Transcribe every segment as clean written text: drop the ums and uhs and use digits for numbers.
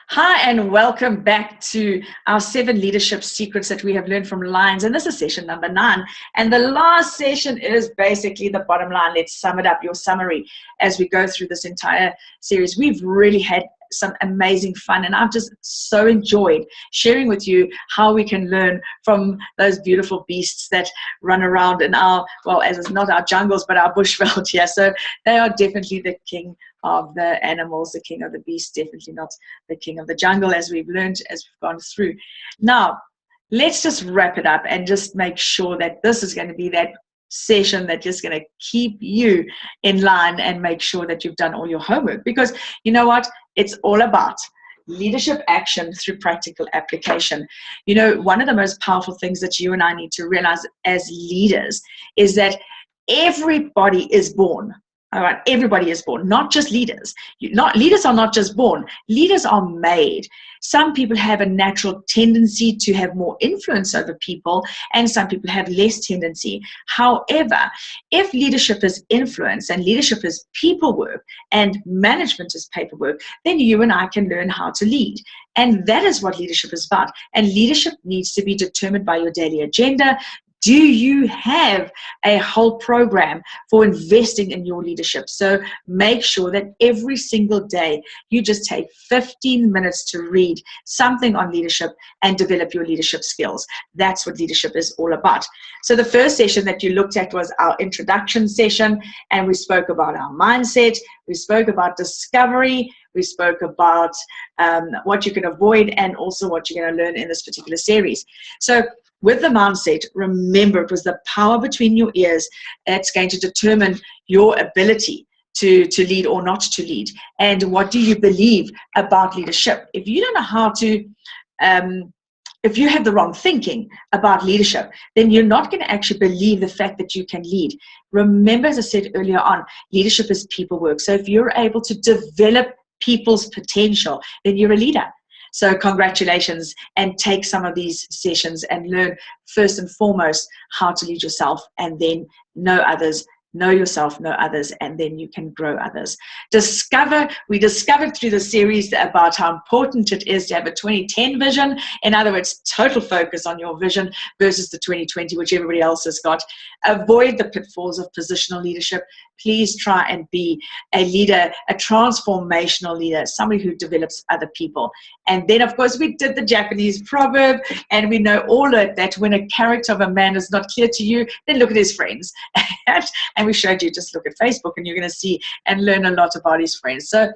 Hi, and welcome back to our 7 leadership secrets that we have learned from Lions. And this is session number 9. And the last session is basically the bottom line. Let's sum it up, your summary, as we go through this entire series. We've really had some amazing fun, and I've just so enjoyed sharing with you how we can learn from those beautiful beasts that run around in our, well, as it's not our jungles, but our bushveld here. So they are definitely the king of the animals, the king of the beasts, definitely not the king of the jungle, as we've learned as we've gone through. Now, let's just wrap it up and just make sure that this is going to be that session that is going to keep you in line and make sure that you've done all your homework, because you know what, it's all about leadership action through practical application. You know, one of the most powerful things that you and I need to realize as leaders is that everybody is born. All right, everybody is born, not just leaders. Leaders are not just born. Leaders are made. Some people have a natural tendency to have more influence over people, and some people have less tendency. However, if leadership is influence and leadership is people work and management is paperwork, then you and I can learn how to lead. And that is what leadership is about. And leadership needs to be determined by your daily agenda. Do you have a whole program for investing in your leadership? So make sure that every single day you just take 15 minutes to read something on leadership and develop your leadership skills. That's what leadership is all about. So the first session that you looked at was our introduction session, and we spoke about our mindset, we spoke about discovery, we spoke about what you can avoid, and also what you're going to learn in this particular series. So with the mindset, remember, it was the power between your ears that's going to determine your ability to lead or not to lead. And what do you believe about leadership? If you don't know how to, if you have the wrong thinking about leadership, then you're not going to actually believe the fact that you can lead. Remember, as I said earlier on, leadership is people work. So if you're able to develop people's potential, then you're a leader. So congratulations, and take some of these sessions and learn first and foremost how to lead yourself, and then know others, know yourself, know others, and then you can grow others. We discovered through the series about how important it is to have a 2010 vision. In other words, total focus on your vision versus the 2020, which everybody else has got. Avoid the pitfalls of positional leadership. Please try and be a leader, a transformational leader, somebody who develops other people. And then, of course, we did the Japanese proverb, and we know all that when a character of a man is not clear to you, then look at his friends. And we showed you, just look at Facebook, and you're going to see and learn a lot about his friends. So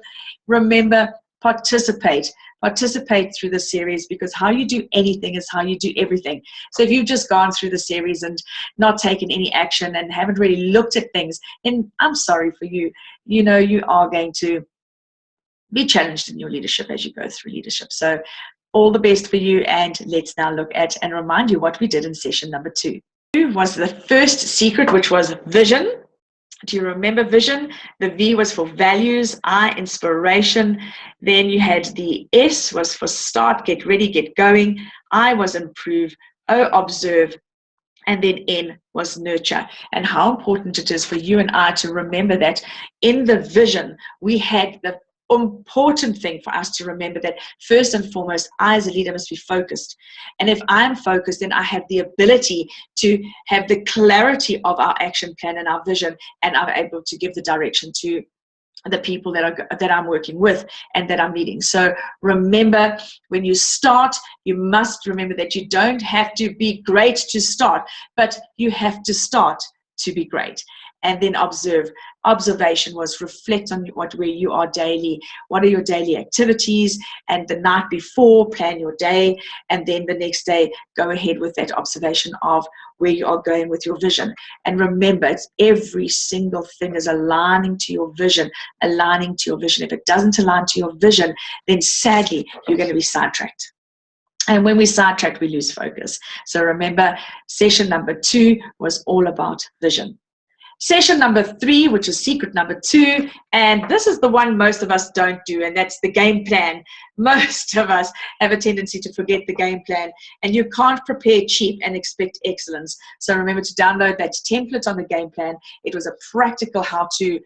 remember, participate through the series, because how you do anything is how you do everything. So if you've just gone through the series and not taken any action and haven't really looked at things, then I'm sorry for you. You know, you are going to be challenged in your leadership as you go through leadership. So all the best for you, and let's now look at and remind you what we did in session number 2. Was the first secret, which was vision. Do you remember vision? The V was for values, I, inspiration. Then you had the S was for start, get ready, get going. I was improve, O, observe. And then N was nurture. And how important it is for you and I to remember that in the vision, we had the important thing for us to remember that first and foremost, I as a leader must be focused. And if I'm focused, then I have the ability to have the clarity of our action plan and our vision, and I'm able to give the direction to the people that I'm working with and that I'm leading. So remember, when you start, you must remember that you don't have to be great to start, but you have to start to be great. And then observe. Observation was reflect on where you are daily. What are your daily activities? And the night before, plan your day. And then the next day, go ahead with that observation of where you are going with your vision. And remember, it's every single thing is aligning to your vision, aligning to your vision. If it doesn't align to your vision, then sadly, you're going to be sidetracked. And when we sidetrack, we lose focus. So remember, session number 2 was all about vision. Session number 3, which is secret number 2, and this is the one most of us don't do, and that's the game plan. Most of us have a tendency to forget the game plan, and you can't prepare cheap and expect excellence. So remember to download that template on the game plan. It was a practical how to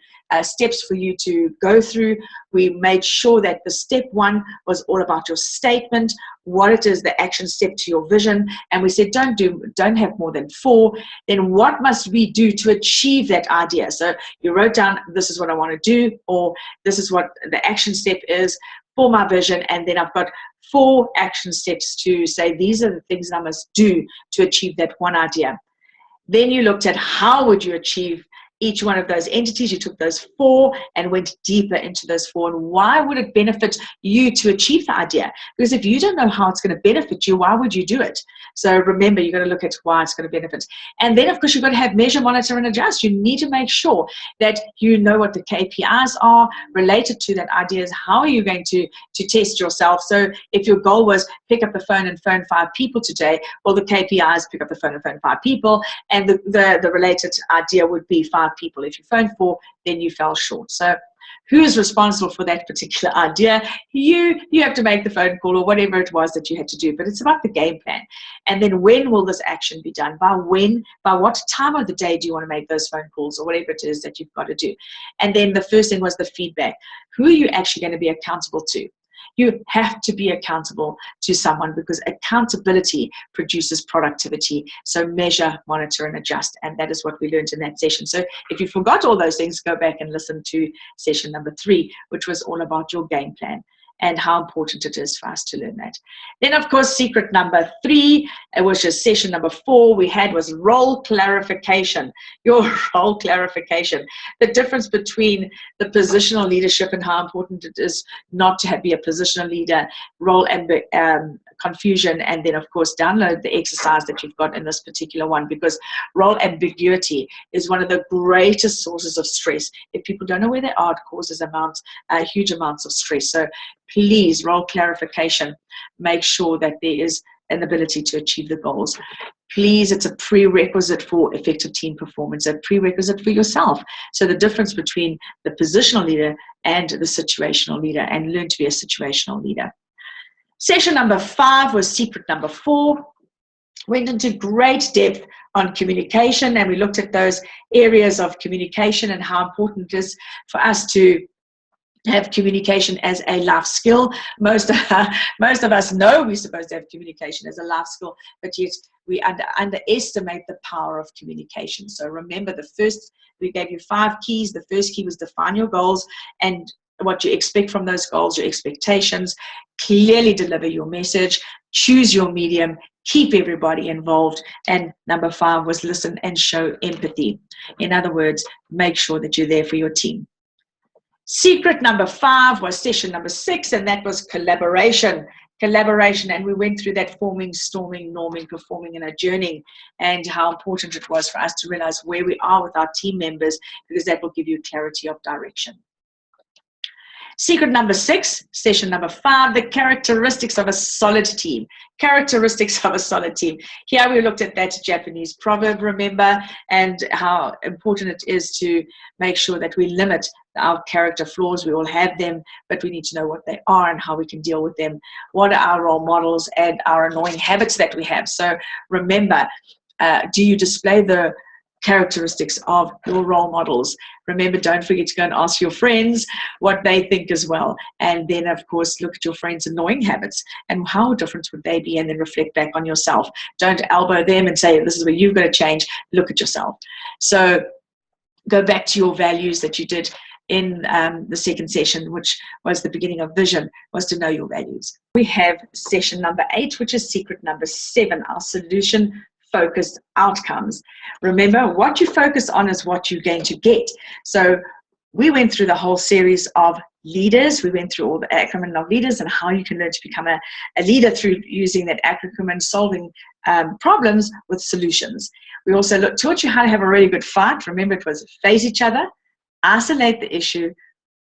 steps for you to go through. We made sure that the step 1 was all about your statement, what it is, the action step to your vision. And we said, don't have more than 4. Then what must we do to achieve that idea? So you wrote down, this is what I want to do, or this is what the action step is for my vision. And then I've got 4 action steps to say, these are the things I must do to achieve that one idea. Then you looked at how would you achieve each one of those entities. You took those 4 and went deeper into those 4. And why would it benefit you to achieve the idea? Because if you don't know how it's going to benefit you, why would you do it? So remember, you've got to look at why it's going to benefit. And then, of course, you've got to have measure, monitor, and adjust. You need to make sure that you know what the KPIs are related to that idea. How are you going to test yourself? So if your goal was pick up the phone and phone 5 people today, well, the KPI is pick up the phone and phone 5 people. And the related idea would be 5 people. If you phoned 4, then you fell short. So who is responsible for that particular idea? You have to make the phone call or whatever it was that you had to do, but it's about the game plan. And then when will this action be done? By when? By what time of the day do you want to make those phone calls or whatever it is that you've got to do? And then the first thing was the feedback. Who are you actually going to be accountable to? You have to be accountable to someone, because accountability produces productivity. So measure, monitor, and adjust. And that is what we learned in that session. So if you forgot all those things, go back and listen to session number 3, which was all about your game plan and how important it is for us to learn that. Then, of course, secret number 3, which is session number 4, we had was role clarification. Your role clarification. The difference between the positional leadership and how important it is not to be a positional leader, role and confusion, and then, of course, download the exercise that you've got in this particular one, because role ambiguity is one of the greatest sources of stress. If people don't know where they are, it causes huge amounts of stress. So please, role clarification, make sure that there is an ability to achieve the goals. Please, it's a prerequisite for effective team performance, a prerequisite for yourself. So the difference between the positional leader and the situational leader, and learn to be a situational leader. Session number 5 was secret number 4. Went into great depth on communication, and we looked at those areas of communication and how important it is for us to have communication as a life skill. Most of us know we're supposed to have communication as a life skill, but yet we underestimate the power of communication. So remember, we gave you 5 keys. The first key was define your goals and what you expect from those goals, your expectations. Clearly deliver your message, choose your medium, keep everybody involved. And number 5 was listen and show empathy. In other words, make sure that you're there for your team. Secret number 5 was session number 6, and that was collaboration. And we went through that forming, storming, norming, performing, and adjourning, and how important it was for us to realize where we are with our team members, because that will give you clarity of direction. Secret number 6, session number 5, the characteristics of a solid team. Characteristics of a solid team. Here we looked at that Japanese proverb, remember, and how important it is to make sure that we limit our character flaws. We all have them, but we need to know what they are and how we can deal with them. What are our role models and our annoying habits that we have? So remember, do you display the characteristics of your role models? Remember, don't forget to go and ask your friends what they think as well. And then, of course, look at your friends' annoying habits and how different would they be, and then reflect back on yourself. Don't elbow them and say, this is where you've got to change. Look at yourself. So go back to your values that you did in the second session, which was the beginning of vision, was to know your values. We have session number 8, which is secret number 7, our solution focused outcomes. Remember, what you focus on is what you're going to get. So we went through the whole series of leaders. We went through all the acronym of leaders and how you can learn to become a leader through using that acronym and solving problems with solutions. We also taught you how to have a really good fight. Remember, it was face each other, isolate the issue,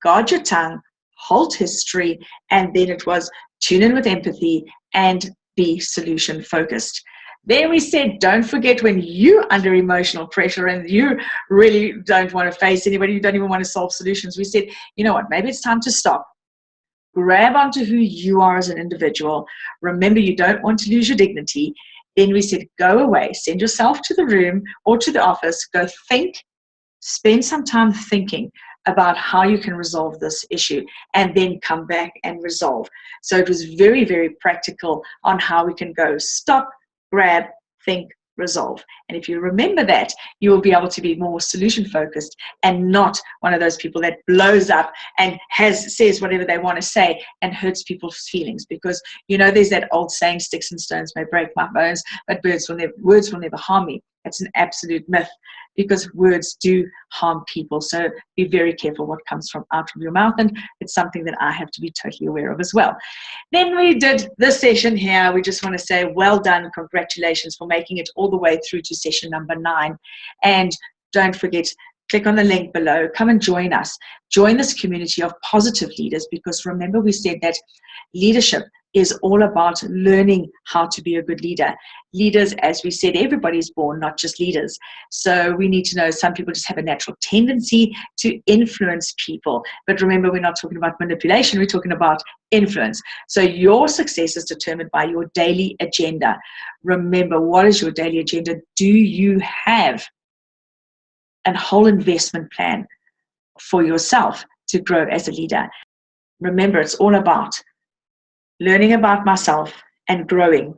guard your tongue, hold history, and then it was tune in with empathy and be solution focused. Then we said, don't forget when you're under emotional pressure and you really don't want to face anybody, you don't even want to solve solutions. We said, you know what, maybe it's time to stop. Grab onto who you are as an individual. Remember, you don't want to lose your dignity. Then we said, go away, send yourself to the room or to the office, go think, spend some time thinking. about how you can resolve this issue, and then come back and resolve. So it was very, very practical on how we can go stop, grab, think, resolve. And if you remember that, you will be able to be more solution focused and not one of those people that blows up and says whatever they want to say and hurts people's feelings. Because there's that old saying, sticks and stones may break my bones, but words will never harm me. That's an absolute myth, because words do harm people. So be very careful what comes from out of your mouth, and it's something that I have to be totally aware of as well. Then we did this session here. We just want to say well done, congratulations for making it all the way through to session number 9. And don't forget, click on the link below, come and join us. Join this community of positive leaders, because remember we said that leadership is all about learning how to be a good leader. Leaders, as we said, everybody's born, not just leaders. So we need to know some people just have a natural tendency to influence people. But remember, we're not talking about manipulation, we're talking about influence. So your success is determined by your daily agenda. Remember, what is your daily agenda? Do you have a whole investment plan for yourself to grow as a leader? Remember, it's all about learning about myself and growing.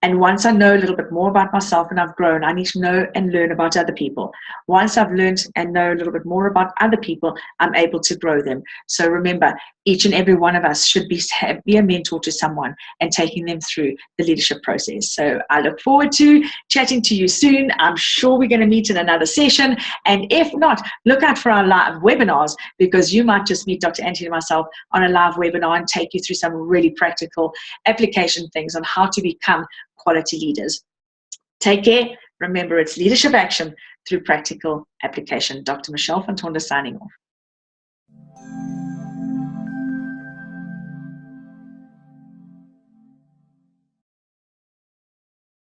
And once I know a little bit more about myself and I've grown, I need to know and learn about other people. Once I've learned and know a little bit more about other people, I'm able to grow them. So remember, each and every one of us should be a mentor to someone and taking them through the leadership process. So I look forward to chatting to you soon. I'm sure we're going to meet in another session. And if not, look out for our live webinars, because you might just meet Dr. Anthony and myself on a live webinar and take you through some really practical application things on how to become quality leaders. Take care. Remember, it's leadership action through practical application. Dr. Michelle van Tonder signing off.